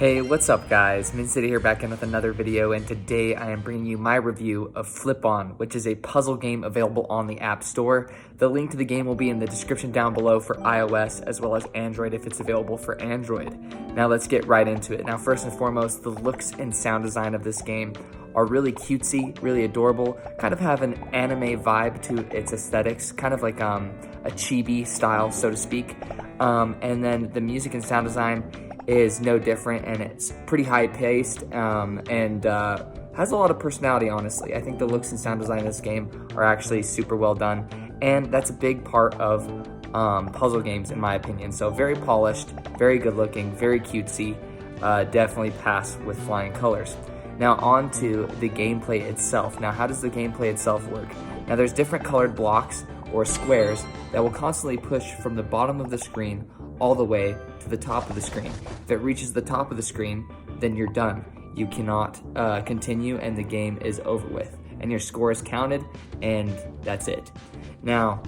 Hey, what's up guys? Min City here back in with another video, and today I am bringing you my review of Flipon, which is a puzzle game available on the App Store. The link to the game will be in the description down below for iOS as well as Android if it's available for Android. Now let's get right into it. Now first and foremost, the looks and sound design of this game are really cutesy, really adorable, kind of have an anime vibe to its aesthetics, kind of like a chibi style, so to speak. And then the music and sound design is no different, and it's pretty high-paced and has a lot of personality, honestly. I think the looks and sound design of this game are actually super well done, and that's a big part of puzzle games, in my opinion. So very polished, very good-looking, very cutesy, definitely pass with flying colors. Now on to the gameplay itself. Now how does the gameplay itself work? Now there's different colored blocks or squares that will constantly push from the bottom of the screen all the way to the top of the screen. If it reaches the top of the screen, then you're done. You cannot continue, and the game is over with. And your score is counted, and that's it. Now,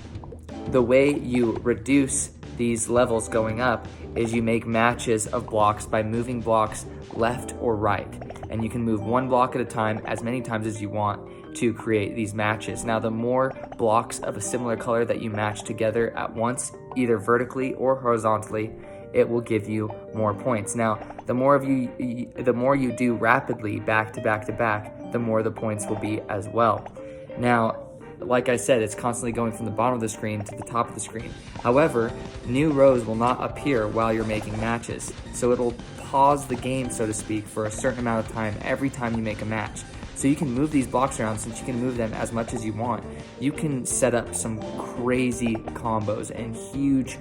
the way you reduce these levels going up is you make matches of blocks by moving blocks left or right. And you can move one block at a time as many times as you want to create these matches. Now, the more blocks of a similar color that you match together at once, either vertically or horizontally, it will give you more points. Now, the more you do rapidly back to back to back, the more the points will be as well. Now, like I said, it's constantly going from the bottom of the screen to the top of the screen. However, new rows will not appear while you're making matches. So it'll pause the game, so to speak, for a certain amount of time every time you make a match. So you can move these blocks around. Since you can move them as much as you want, you can set up some crazy combos and huge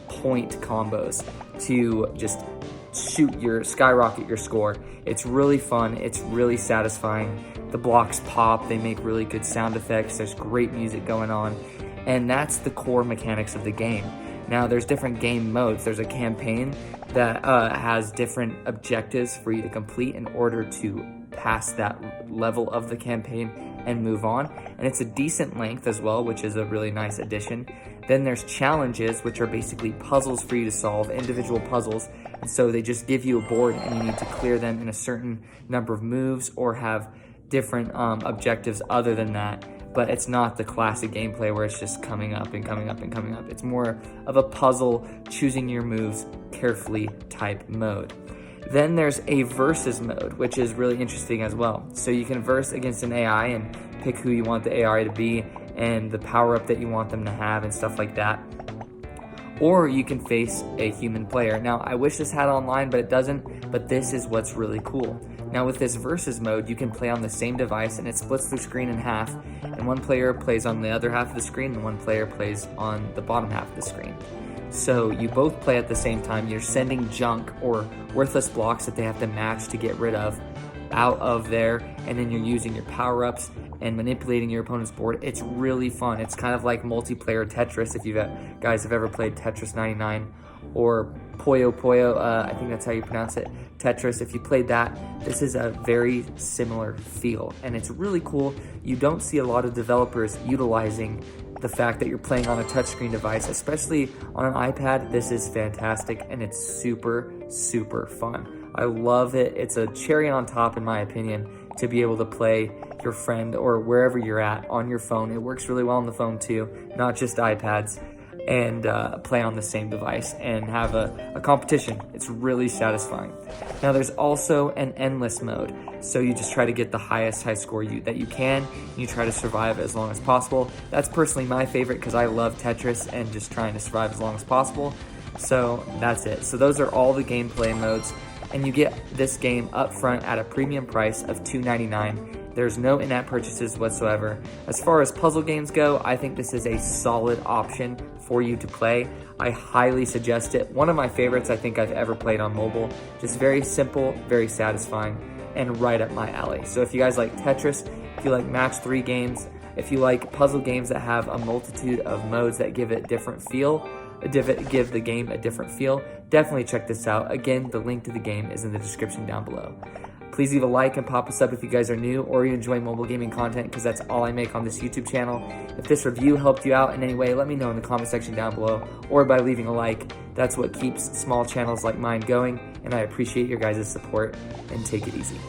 point combos to just skyrocket your score. It's really fun, it's really satisfying. The blocks pop, they make really good sound effects, there's great music going on, and that's the core mechanics of the game. Now there's different game modes. There's a campaign that has different objectives for you to complete in order to pass that level of the campaign and move on, and it's a decent length as well, which is a really nice addition. Then there's challenges, which are basically puzzles for you to solve, individual puzzles, and so they just give you a board and you need to clear them in a certain number of moves or have different objectives other than that. But it's not the classic gameplay where it's just coming up and coming up and coming up. It's more of a puzzle, choosing your moves carefully type mode. Then there's a versus mode, which is really interesting as well. So you can verse against an AI and pick who you want the AI to be and the power-up that you want them to have and stuff like that. Or you can face a human player. Now, I wish this had online, but it doesn't, but this is what's really cool. Now with this versus mode, you can play on the same device, and it splits the screen in half, and one player plays on the other half of the screen and one player plays on the bottom half of the screen. So you both play at the same time. You're sending junk or worthless blocks that they have to match to get rid of out of there, and then you're using your power-ups and manipulating your opponent's board. It's really fun. It's kind of like multiplayer Tetris, if you guys have ever played Tetris 99 or Puyo Puyo, I think that's how you pronounce it, Tetris. If you played that, this is a very similar feel, and it's really cool. You don't see a lot of developers utilizing the fact that you're playing on a touchscreen device, especially on an iPad. This is fantastic, and it's super, super fun. I love it. It's a cherry on top, in my opinion, to be able to play your friend or wherever you're at on your phone. It works really well on the phone too, not just iPads, and play on the same device and have a competition. It's really satisfying. Now there's also an endless mode. So you just try to get the highest high score that you can. You try to survive as long as possible. That's personally my favorite because I love Tetris and just trying to survive as long as possible. So that's it. So those are all the gameplay modes, and you get this game up front at a premium price of $2.99. There's no in-app purchases whatsoever. As far as puzzle games go, I think this is a solid option for you to play. I highly suggest it. One of my favorites I think I've ever played on mobile. Just very simple, very satisfying, and right up my alley. So if you guys like Tetris, if you like match 3 games, if you like puzzle games that have a multitude of modes that give it different feel, give the game a different feel, definitely check this out. Again, the link to the game is in the description down below. Please leave a like and pop a sub if you guys are new or you enjoy mobile gaming content, because that's all I make on this YouTube channel. If this review helped you out in any way, let me know in the comment section down below or by leaving a like. That's what keeps small channels like mine going, and I appreciate your guys' support, and take it easy.